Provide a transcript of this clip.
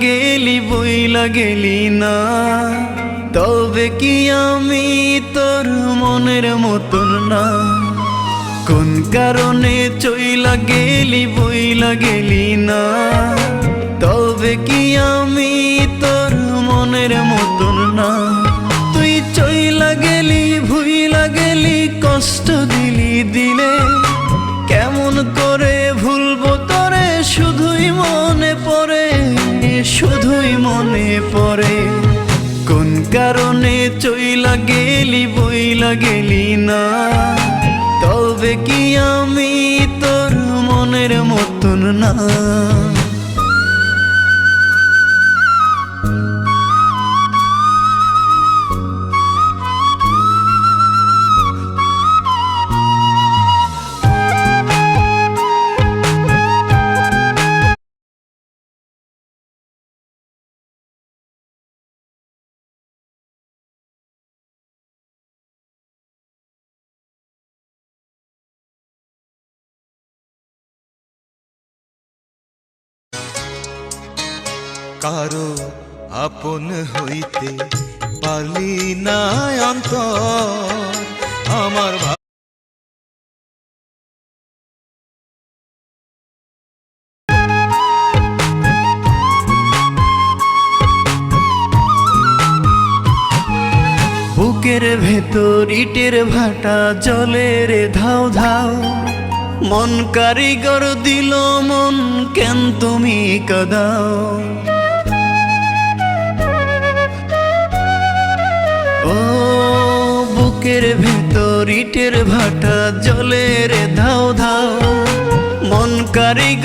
গেলি বইলা গেলি না, তবে কি আমি তোর মনের মতন না? কোন কারণে চইলা গেলি বইলা গেলি না, তবে কি আমি তোর মনের মতন না? তুই চইলা গেলি ভুইলা গেলি, কষ্ট দিলি দিলে, কেমন করে ভুলবো তোরে? শুধুই মনে পড়ে, শুধুই মনে পড়ে। কোন কারণে চইলা গেলি বইলা গেলি না, তবে কি আমি তোর মনের মতন না? কারো আপন হইতে পালি না অন্তর আমার। বুকের ভেতর ইটের ভাটা জলে রে ধাও ধাও, মন কারিগর দিল মন, কেন তুমি কাঁদাও? ও বুকের ভেতর ইটের ভাটা জলে রে ধাও ধাও, মন কারিগর